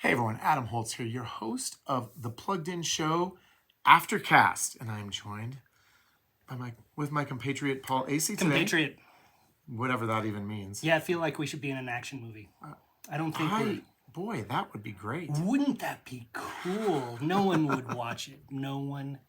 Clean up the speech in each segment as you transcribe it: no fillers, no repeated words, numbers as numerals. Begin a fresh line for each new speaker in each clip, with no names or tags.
Hey everyone, Adam Holtz here, your host of the Plugged In Show, Aftercast, and I am joined by my compatriot Paul Acey today.
Compatriot.
Whatever that even means.
Yeah, I feel like we should be in an action movie. I don't think
Boy, that would be great.
Wouldn't that be cool? No one would watch it. No one.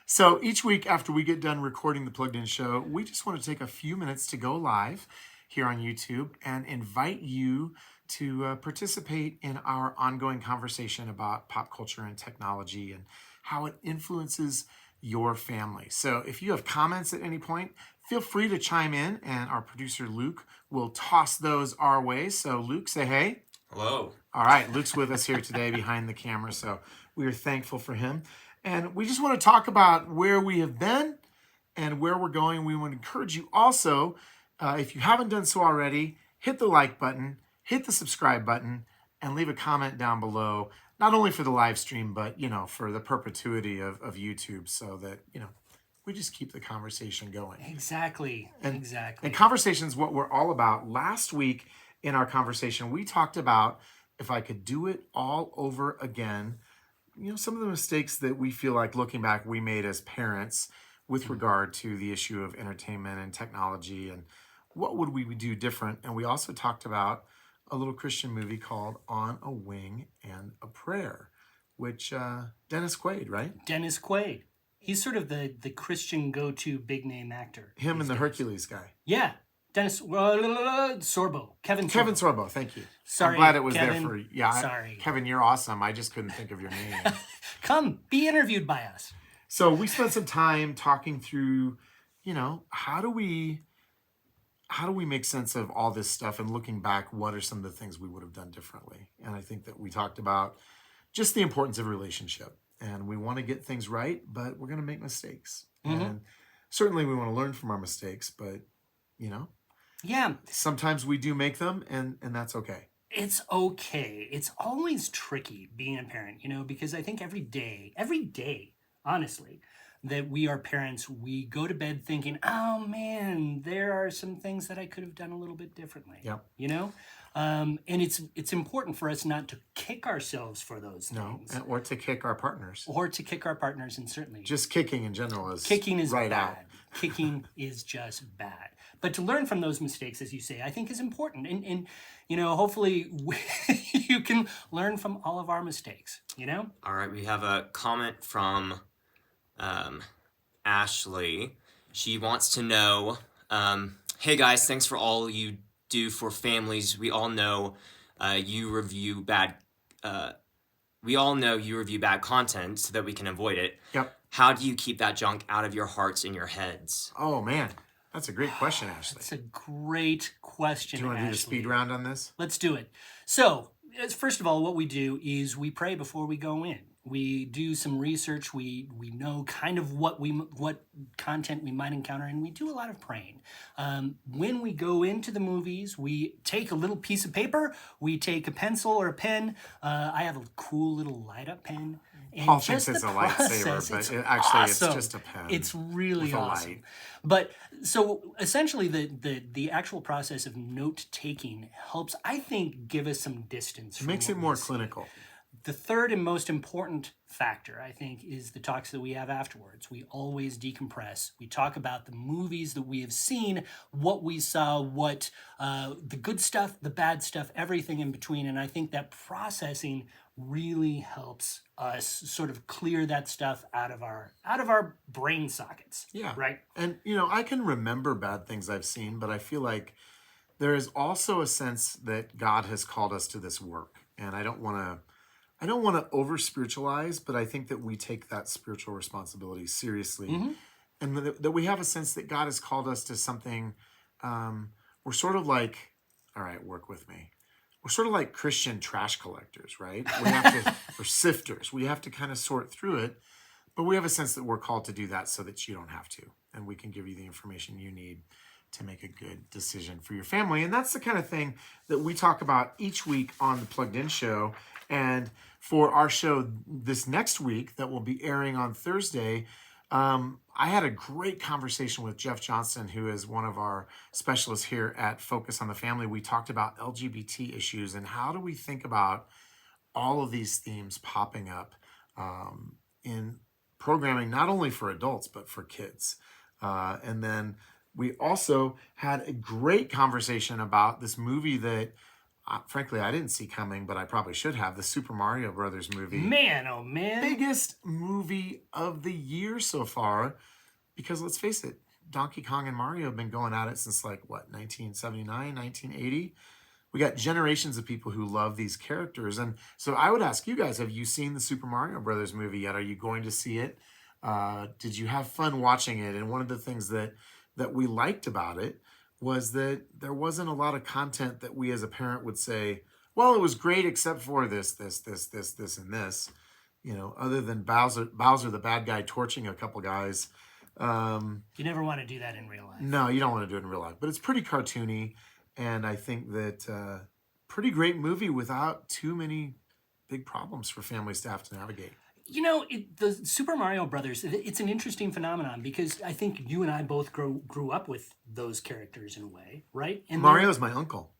So each week after we get done recording the Plugged In Show, we just want to take a few minutes to go live here on YouTube and invite you to participate in our ongoing conversation about pop culture and technology and how it influences your family. So if you have comments at any point, feel free to chime in, and our producer Luke will toss those our way. So Luke, say hey.
Hello.
All right, Luke's with us here today behind the camera, so we are thankful for him. And we just want to talk about where we have been and where we're going. We want to encourage you also, if you haven't done so already, hit the like button, hit the subscribe button, and leave a comment down below, not only for the live stream, but, for the perpetuity of YouTube, so that, we just keep the conversation going.
Exactly.
And conversation is what we're all about. Last week in our conversation, we talked about if I could do it all over again, some of the mistakes that we feel like looking back we made as parents with regard to the issue of entertainment and technology, and what would we do different. And we also talked about a little Christian movie called On a Wing and a Prayer, which Dennis Quaid, right?
Dennis Quaid. He's sort of the Christian go-to big name actor.
Him and the Hercules guy.
Yeah. Dennis Sorbo. Kevin
Sorbo, thank you.
Sorry,
I'm glad it was
Kevin,
there for
sorry.
Kevin, you're awesome. I just couldn't think of your name.
Come, be interviewed by us.
So we spent some time talking through, how do we make sense of all this stuff, and looking back, what are some of the things we would have done differently? And I think that we talked about just the importance of relationship, and we want to get things right, but we're going to make mistakes.
Mm-hmm.
And certainly we want to learn from our mistakes, but
yeah,
sometimes we do make them, and that's okay.
It's okay. It's always tricky being a parent, because I think every day, honestly, that we are parents, we go to bed thinking, oh man, there are some things that I could have done a little bit differently.
Yep.
And it's important for us not to kick ourselves for those things.
No, or to kick our partners.
And certainly.
Just kicking in general is
Kicking is
right
bad.
out.
Kicking is just bad. But to learn from those mistakes, as you say, I think is important. And hopefully you can learn from all of our mistakes,
All right, we have a comment from Ashley. She wants to know, hey guys, thanks for all you do for families. We all know you review bad content so that we can avoid it.
Yep.
How do you keep that junk out of your hearts and your heads?
Oh man, that's a great question, Ashley.
That's a great question,
Do you want to do the
Ashley.
speed round on this?
Let's do it. So, first of all, what we do is we pray before we go in. We do some research. We know kind of what content we might encounter, and we do a lot of praying. When we go into the movies, we take a little piece of paper. We take a pencil or a pen. I have a cool little light-up pen. And
Paul thinks it's a lightsaber, but actually it's just a pen.
It's really
with a
awesome.
light.
But so essentially the actual process of note taking helps, I think, give us some distance.
It makes it more clinical.
The third and most important factor, I think, is the talks that we have afterwards. We always decompress. We talk about the movies that we have seen, what we saw, the good stuff, the bad stuff, everything in between. And I think that processing really helps us sort of clear that stuff out of our brain sockets.
Yeah.
Right.
And I can remember bad things I've seen, but I feel like there is also a sense that God has called us to this work. And I don't want to over spiritualize, but I think that we take that spiritual responsibility seriously.
Mm-hmm.
And that we have a sense that God has called us to something. We're sort of like, all right, work with me. We're sort of like Christian trash collectors, right? We're sifters. We have to kind of sort through it, but we have a sense that we're called to do that so that you don't have to. And we can give you the information you need to make a good decision for your family. And that's the kind of thing that we talk about each week on the Plugged In Show. And for our show this next week that will be airing on Thursday, I had a great conversation with Jeff Johnston, who is one of our specialists here at Focus on the Family. We talked about LGBT issues and how do we think about all of these themes popping up in programming, not only for adults, but for kids. And then we also had a great conversation about this movie that, frankly, I didn't see coming, but I probably should have, the Super Mario Brothers movie.
Man, oh man.
Biggest movie of the year so far, because let's face it, Donkey Kong and Mario have been going at it since 1979, 1980. We got generations of people who love these characters. And so I would ask you guys, have you seen the Super Mario Brothers movie yet? Are you going to see it? Did you have fun watching it? And one of the things that we liked about it was that there wasn't a lot of content that we as a parent would say, well, it was great except for this, and this. Other than Bowser the bad guy torching a couple guys.
You never want to do that in real life.
No, you don't want to do it in real life. But it's pretty cartoony. And I think that pretty great movie without too many big problems for families to have to navigate.
The Super Mario Brothers, it's an interesting phenomenon because I think you and I both grew up with those characters in a way, right? And
Mario's my uncle.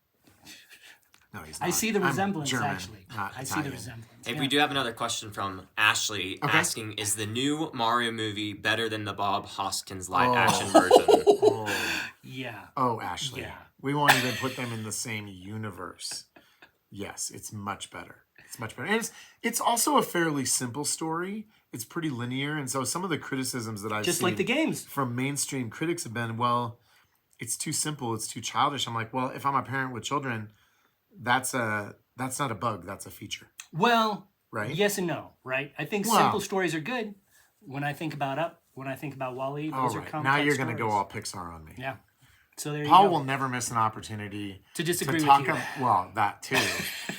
No, he's not.
I see the
I'm
resemblance,
German,
actually.
not
I see the
Italian.
resemblance.
Hey,
yeah.
we do have another question from Ashley asking, is the new Mario movie better than the Bob Hoskins live-action version?
Yeah.
Oh, Ashley.
Yeah.
We won't even put them in the same universe. Yes, it's much better. It's much better. And it's also a fairly simple story. It's pretty linear. And so some of the criticisms that I've
Just
seen
like the games.
from mainstream critics have been, well, it's too simple. It's too childish. I'm like, well, if I'm a parent with children, that's not a bug. That's a feature.
Well,
right?
Yes and no, right? I think simple stories are good. When I think about Up, when I think about WALL-E, those are complex
Now you're going to go
stories.
all Pixar on me.
Yeah. So there
Paul
you go.
will never miss an opportunity
To disagree
to
with
talk
you.
well, that too.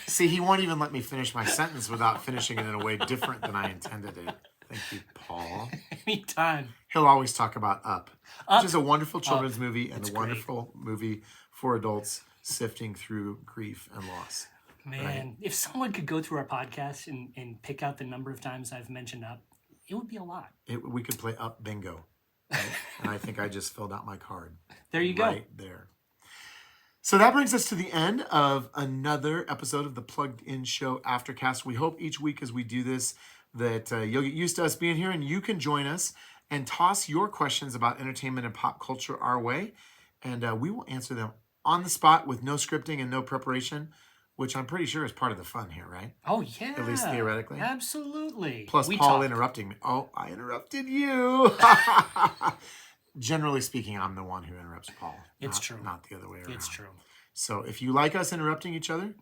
See, he won't even let me finish my sentence without finishing it in a way different than I intended it. Thank you, Paul.
Anytime.
He'll always talk about Up, which is a wonderful children's
Up.
movie and
It's
a
great.
wonderful movie for adults sifting through grief and loss.
Man, if someone could go through our podcast and pick out the number of times I've mentioned Up, it would be a lot.
We could play Up Bingo. Right? And I think I just filled out my card.
There you go.
Right there. So that brings us to the end of another episode of the Plugged In Show Aftercast. We hope each week as we do this that you'll get used to us being here and you can join us and toss your questions about entertainment and pop culture our way. And we will answer them on the spot with no scripting and no preparation, which I'm pretty sure is part of the fun here, right?
Oh, yeah.
At least theoretically.
Absolutely.
Plus
we
Paul
talk.
interrupting me. Oh, I interrupted you. Generally speaking, I'm the one who interrupts Paul.
It's true.
Not the other way around.
It's true.
So if you like us interrupting each other,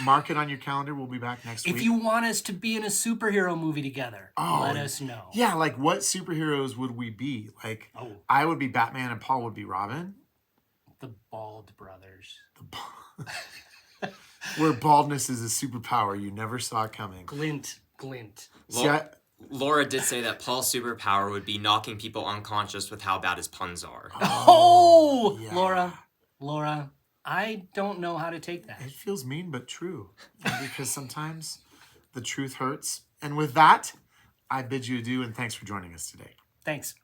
mark it on your calendar. We'll be back next week.
If you want us to be in a superhero movie together, let us know.
Yeah, like what superheroes would we be? Like, I would be Batman and Paul would be Robin.
The Bald Brothers.
Where baldness is a superpower you never saw coming.
Glint.
See,
Laura did say that Paul's superpower would be knocking people unconscious with how bad his puns are.
Yeah. Laura, I don't know how to take that.
It feels mean but true. Because sometimes the truth hurts. And with that, I bid you adieu and thanks for joining us today.
Thanks.